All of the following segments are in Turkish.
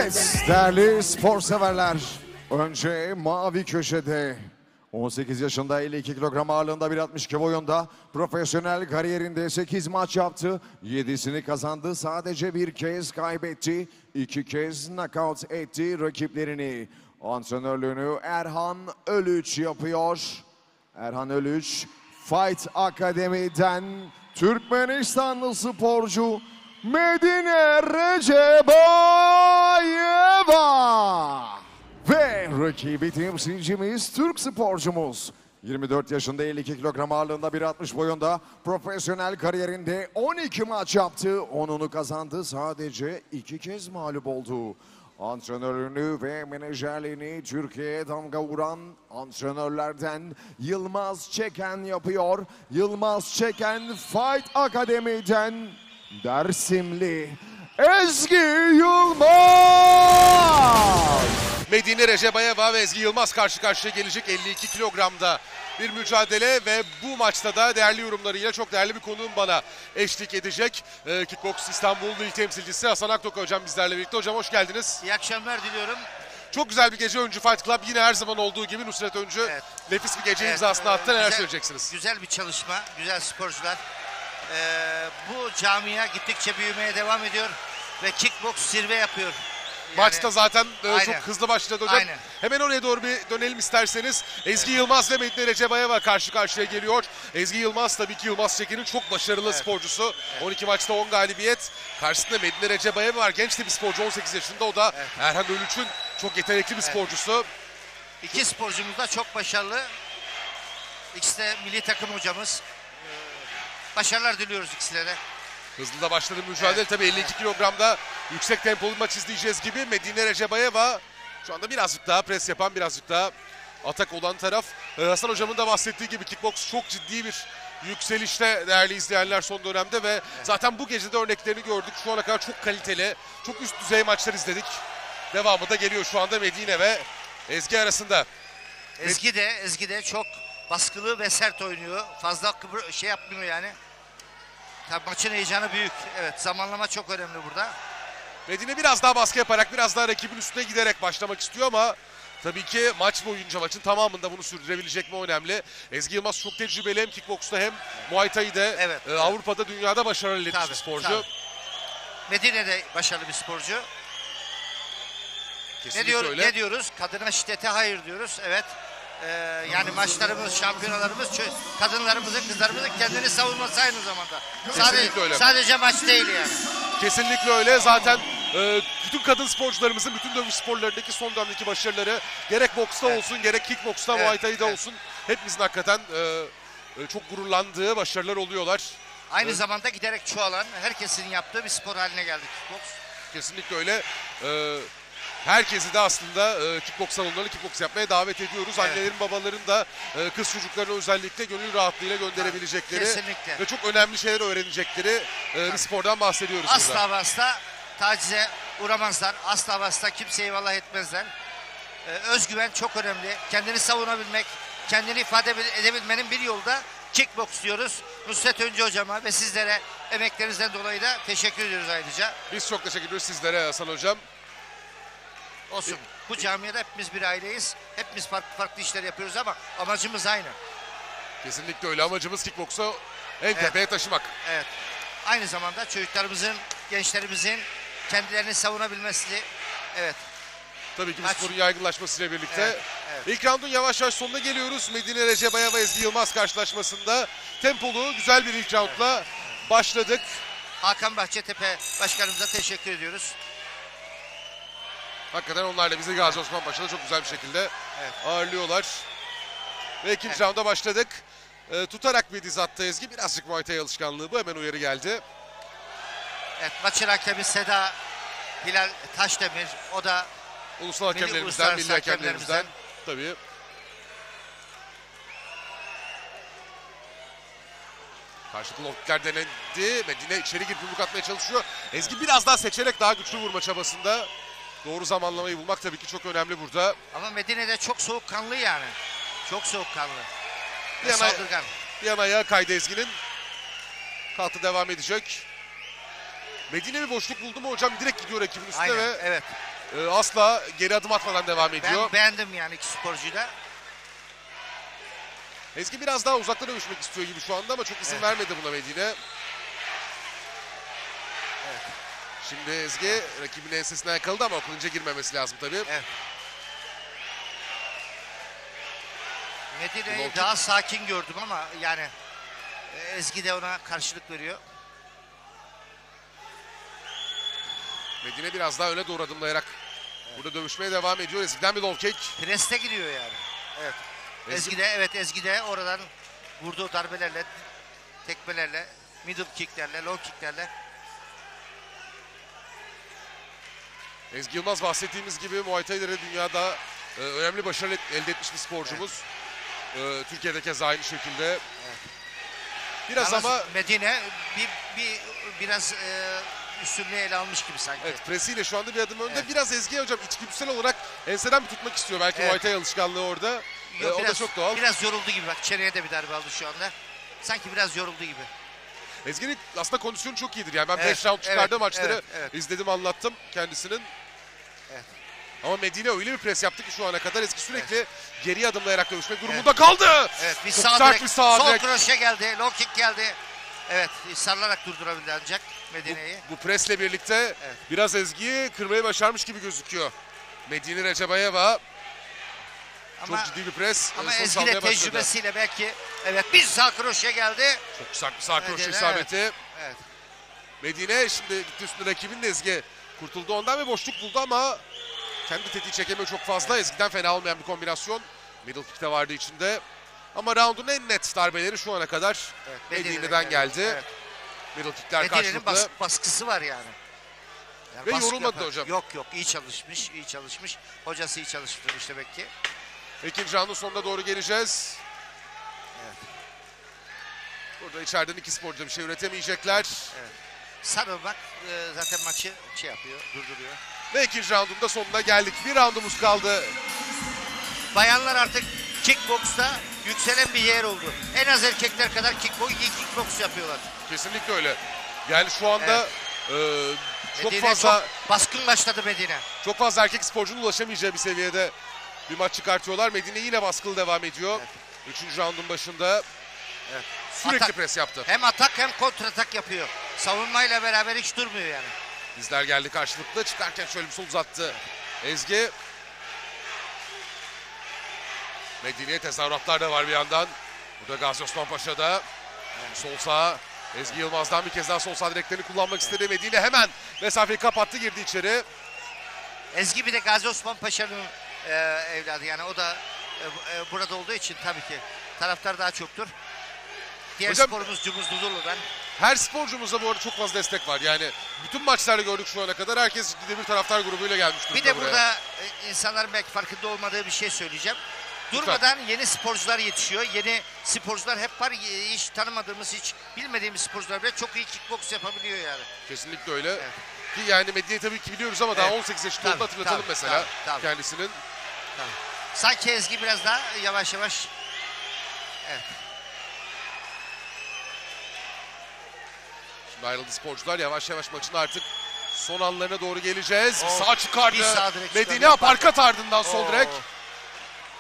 Evet, değerli spor severler. Önce mavi köşede 18 yaşında 52 kilogram ağırlığında 1.62 boyunda profesyonel kariyerinde 8 maç yaptı. 7'sini kazandı. Sadece bir kez kaybetti. 2 kez knockout etti rakiplerini. Antrenörlüğünü Erhan Ölüç yapıyor. Erhan Ölüç, Fight Akademi'den Türkmenistanlı sporcu Medine Recebayeva. Ve rakibi temsilcimiz Türk sporcumuz. 24 yaşında 52 kilogram ağırlığında 1.60 boyunda profesyonel kariyerinde 12 maç yaptı. 10'unu kazandı. Sadece 2 kez mağlup oldu. Antrenörlüğünü ve menajerliğini Türkiye'ye damga vuran antrenörlerden Yılmaz Çeken yapıyor. Yılmaz Çeken Fight Akademi'den Dersimli Ezgi Yılmaz. Medine Recebayeva ve Ezgi Yılmaz karşı karşıya gelecek 52 kilogramda bir mücadele ve bu maçta da değerli yorumlarıyla çok değerli bir konuğum bana eşlik edecek. Kickbox İstanbul il temsilcisi Hasan Aktoka hocam bizlerle birlikte. Hocam hoş geldiniz. İyi akşamlar diliyorum. Çok güzel bir gece Öncü Fight Club. Yine her zaman olduğu gibi Nusret Öncü nefis bir gece imzasını attı. Neler söyleyeceksiniz? Güzel bir çalışma, güzel sporcular. Bu camia gittikçe büyümeye devam ediyor ve kickbox zirve yapıyor. Maçta zaten çok hızlı başladı hocam. Aynen. Hemen oraya doğru bir dönelim isterseniz. Ezgi Yılmaz ve Medine Recebayeva karşı karşıya geliyor. Ezgi Yılmaz tabii ki Yılmaz Çekin'in çok başarılı sporcusu. 12 maçta 10 galibiyet. Karşısında Medine Recebayeva var. Genç de bir sporcu, 18 yaşında. O da Erhan Ölüç'ün çok yetenekli bir sporcusu. İki sporcumuz da çok başarılı. İkisi de milli takım hocamız. Başarılar diliyoruz ikisine de. Hızlı da başladı mücadele. Tabii 52 kilogramda yüksek tempolu maç izleyeceğiz gibi. Medine Recebayeva şu anda birazcık daha pres yapan, birazcık daha atak olan taraf. Hasan hocamın da bahsettiği gibi kickbox çok ciddi bir yükselişte değerli izleyenler son dönemde ve zaten bu gece de örneklerini gördük. Şu ana kadar çok kaliteli, çok üst düzey maçlar izledik. Devamı da geliyor şu anda Medine ve Ezgi arasında. Ezgi de çok baskılı ve sert oynuyor. Fazla şey yapmıyor yani. Tabii maçın heyecanı büyük. Evet, zamanlama çok önemli burada. Medine biraz daha baskı yaparak, biraz daha rakibin üstüne giderek başlamak istiyor ama tabii ki maç boyunca, maçın tamamında bunu sürdürebilecek mi önemli. Ezgi Yılmaz çok tecrübeli hem kickboksta hem Muay Thai'de, Avrupa'da, dünyada başarılı iletişim bir sporcu. Tabii. Medine de başarılı bir sporcu. Ne diyoruz? Kadına şiddete hayır diyoruz. Evet. Yani maçlarımız, şampiyonalarımız kadınlarımızın, kızlarımızın kendini savunması aynı zamanda. Sadece maç değil yani. Kesinlikle öyle. Zaten bütün kadın sporcularımızın bütün dövüş sporlarındaki son dönemdeki başarıları gerek boksta olsun, gerek kickboksta, Muay Thai'de olsun hepimizin hakikaten çok gururlandığı başarılar oluyorlar. Aynı zamanda giderek çoğalan, herkesin yaptığı bir spor haline geldi kickboks. Kesinlikle öyle. Herkesi de aslında kickboks salonlarına kickboks yapmaya davet ediyoruz. Annelerin, babaların da kız çocuklarına özellikle gönül rahatlığıyla gönderebilecekleri ve çok önemli şeyler öğrenecekleri bir spordan bahsediyoruz asla burada. Asla asla tacize uğramazlar. Asla asla kimseye eyvallah etmezler. Özgüven çok önemli. Kendini savunabilmek, kendini ifade edebilmenin bir yolu da kickboks diyoruz. Nusret Öncü hocama ve sizlere emeklerinizden dolayı da teşekkür ediyoruz ayrıca. Biz çok teşekkür ediyoruz sizlere Hasan hocam. Olsun. Bu camiada hepimiz bir aileyiz. Hepimiz farklı işler yapıyoruz ama amacımız aynı. Kesinlikle öyle. Amacımız kickboksu en tepeye taşımak. Evet. Aynı zamanda çocuklarımızın, gençlerimizin kendilerini savunabilmesi. Evet. Tabii ki bu sporun yaygınlaşmasıyla birlikte. İlk roundun yavaş yavaş sonuna geliyoruz. Medine Recebayeva ve Ezgi Yılmaz karşılaşmasında tempolu güzel bir ilk roundla başladık. Hakan Bahçetepe başkanımıza teşekkür ediyoruz. Hakikaten onlar da bizi Gazi Osman Paşa'da çok güzel bir şekilde ağırlıyorlar. Ve ikinci rounda başladık. Tutarak bir diz attı Ezgi. Birazcık Muay Thai alışkanlığı bu. Hemen uyarı geldi. Evet, maçın hakemi Seda Hilal Taşdemir. O da ulusal hakemlerimizden, milli hakemlerimizden. Tabii. Karşılıklı lockdown denendi. Medine içeri girip yumruk atmaya çalışıyor. Ezgi biraz daha seçerek daha güçlü vurma çabasında. Doğru zamanlamayı bulmak tabii ki çok önemli burada. Ama Medine'de çok soğukkanlı yani. Çok soğukkanlı. Bir an ayağa kaydı Ezgi'nin. Kalktı, devam edecek. Medine bir boşluk buldu mu hocam direkt gidiyor rakibin üstüne. Aynen, evet. asla geri adım atmadan devam ediyor. Ben beğendim yani iki sporcuyu da. Ezgi biraz daha uzaktan dövüşmek istiyor gibi şu anda ama çok izin vermedi buna Medine. Şimdi Ezgi rakibinin ensesine yakaladı ama kılınca girmemesi lazım tabii. Evet. Medine'yi Low daha sakin gördüm ama yani Ezgi de ona karşılık veriyor. Medine biraz daha öne doğru adımlayarak burada dövüşmeye devam ediyor. Ezgi'den bir low kick. Preste gidiyor yani. Evet. Ezgi de oradan vurduğu darbelerle, tekmelerle, middle kicklerle, low kicklerle. Ezgi Yılmaz bahsettiğimiz gibi Muay Thai'de dünyada önemli başarı elde etmiş bir sporcumuz. Türkiye'de keza aynı şekilde. Biraz ama Medine biraz üstünlüğü ele almış gibi sanki. evet, presiyle şu anda bir adım önde. Evet. Biraz Ezgi hocam içgüdüsel olarak enseden bir tutmak istiyor. Belki Evet. Muay Thai alışkanlığı orada. Yok, O da çok doğal. Biraz yoruldu gibi, bak çeneye de bir darbe aldı şu anda. Sanki biraz yoruldu gibi. Ezgi'nin aslında kondisyonu çok iyidir. Yani ben 5 Evet, round çıkardığı evet, maçları evet. izledim, anlattım kendisinin. Evet. Ama Medine öyle bir pres yaptı ki şu ana kadar Ezgi sürekli geriye adımlayarak dövüşmek durumunda kaldı. Evet, bir Çok sağ sert direkt, bir sağ sol direkt. kroşe geldi, low kick geldi. Evet, sarılarak durdurabildi ancak Medine'yi. Bu presle birlikte Evet. biraz Ezgi'yi kırmayı başarmış gibi gözüküyor. Medine Recebayeva çok Ama, ciddi bir pres. ama sonuç Ezgi de almaya başladı. tecrübesiyle belki bir sağ kroşe geldi. Çok sert bir sağ kroşe Medine, isabeti. Evet. Medine şimdi gitti üstüne rakibinin Ezgi. Kurtuldu ondan ve boşluk buldu ama kendi tetiği çekemiyor çok fazla. Ezgi'den fena olmayan bir kombinasyon. Middle kick de vardı içinde. Ama round'un en net darbeleri şu ana kadar Medine'den geldi. Evet. Middle kickler Medine'nin karşılıklı. baskısı var yani. Ve baskı yorulmadı yapar. hocam. Yok iyi çalışmış. Hocası iyi çalıştırmış demek ki. İkinci roundun sonuna doğru geleceğiz. Evet. Burada içeriden iki sporcu bir şey üretemeyecekler. Sarılmak zaten maçı durduruyor. Ve ikinci roundun da sonuna geldik. Bir roundumuz kaldı. Bayanlar artık kickboksta yükselen bir yer oldu. En az erkekler kadar iyi kickboks yapıyorlar. Kesinlikle öyle. Yani şu anda çok Medine fazla çok baskın başladı Medine. çok fazla erkek sporcunun ulaşamayacağı bir seviyede bir maç çıkartıyorlar. Medine yine baskılı devam ediyor. Üçüncü roundun başında sürekli Atak. pres yaptı. Hem atak hem kontratak yapıyor. Savunmayla beraber hiç durmuyor yani. Dizler geldi karşılıklı. Çıkarken şöyle bir sol uzattı Ezgi. Medine'ye tezahüratlar da var bir yandan. Burada Gazi Osman Paşa'da. Sol sağ. Ezgi Yılmaz'dan bir kez daha sol sağ direklerini kullanmak istedi. Medine hemen mesafeyi kapattı, girdi içeri. Ezgi bir de Gazi Osman Paşa'nın evladı yani o da burada olduğu için tabii ki taraftar daha çoktur. Diğer Hocam, sporumuz Cumhur Dudullu'dan. her sporcumuzda bu arada çok fazla destek var. Yani bütün maçlarda gördük şu ana kadar. Herkes ciddi bir taraftar grubuyla gelmiş durumda Bir de buraya. burada insanların belki farkında olmadığı bir şey söyleyeceğim. Durmadan yeni sporcular yetişiyor. Yeni sporcular hep var. Hiç tanımadığımız, hiç bilmediğimiz sporcular bile çok iyi kickboks yapabiliyor yani. Kesinlikle öyle. Ki yani Medine'yi tabii ki biliyoruz ama daha 18 yaşında olduğunu hatırlatalım mesela tabii. kendisinin. Tabii. Sanki Ezgi biraz daha yavaş yavaş. Evet. Şimdi ayrıldı sporcular. Yavaş yavaş maçın artık son anlarına doğru geleceğiz. Oh, Sağ çıkardı. bir sağ direkt Medine çıkardı. aparkat ardından sol direk.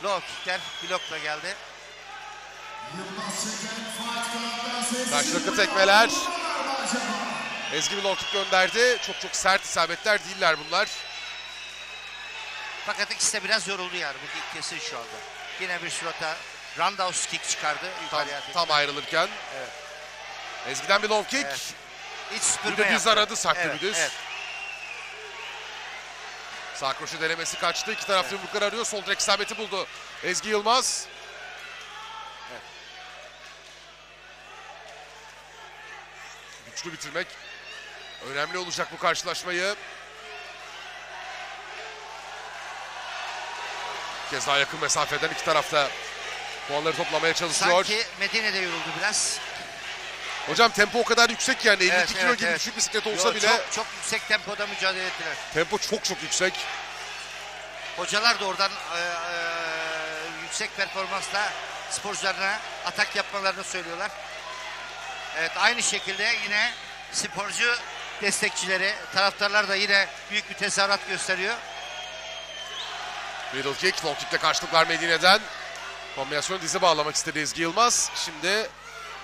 Low kickler blokla geldi. Karşılıklı tekmeler. Ezgi bir low kick gönderdi. Çok sert isabetler değiller bunlar. Fakat ikisi de biraz yoruldu yani. Bu kesin şu anda. Yine bir surata roundhouse kick çıkardı. Tam ayrılırken. Evet. Ezgi'den bir low kick. Evet. İç süpürme Bir de düz yaptı. aradı, saklı bir düz. Evet. Sağ kroşe denemesi kaçtı. İki taraf yumruklar arıyor. Sol direk isabeti buldu Ezgi Yılmaz. Evet. Güçlü bitirmek önemli olacak bu karşılaşmayı. Bir kez daha yakın mesafeden iki tarafta puanları toplamaya çalışıyor. Sanki Medine de yoruldu biraz. Hocam tempo o kadar yüksek yani 52 Evet, kilo evet, gibi evet. düşük bisiklet olsa bile Çok yüksek tempoda mücadele ettiler. tempo çok yüksek. Hocalar da oradan yüksek performansla sporcularına atak yapmalarını söylüyorlar. Evet, aynı şekilde yine sporcu destekçileri, taraftarlar da yine büyük bir tezahürat gösteriyor. Middle kick, low kick'le karşılıklar Medine'den. Kombinasyonu dize bağlamak istedi Ezgi Yılmaz. Şimdi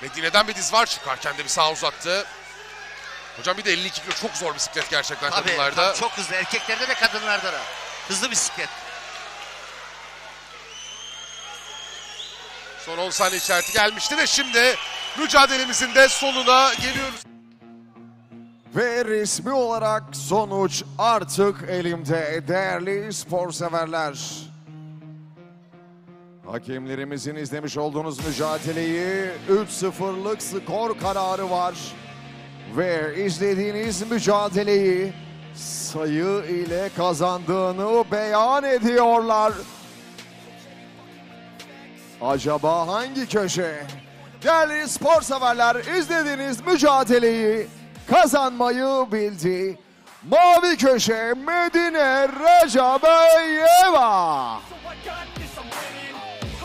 Medine'den bir diz var, çıkarken de bir sağ uzattı. Hocam bir de 52 kilo çok zor bisiklet gerçekten kadınlarda. Tabii, çok hızlı. Erkeklerde de kadınlarda da. Hızlı bisiklet. Son 10 saniye işareti gelmişti ve şimdi mücadelemizin de sonuna geliyoruz. Ve resmi olarak sonuç artık elimde değerli spor severler. Hakemlerimizin izlemiş olduğunuz mücadeleyi 3-0'lık skor kararı var. Ve izlediğiniz mücadeleyi sayı ile kazandığını beyan ediyorlar. Acaba hangi köşe? Değerli spor severler, izlediğiniz mücadeleyi kazanmayı bildi. Mavi köşe Medine Recabayeva.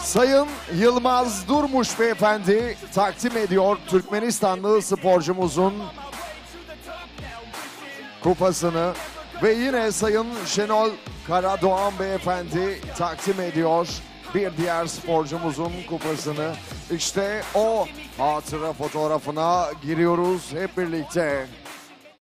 Sayın Yılmaz Durmuş beyefendi takdim ediyor Türkmenistanlı sporcumuzun kupasını ve yine Sayın Şenol Karadoğan beyefendi takdim ediyor bir diğer sporcumuzun kupasını. İşte o hatıra fotoğrafına giriyoruz hep birlikte.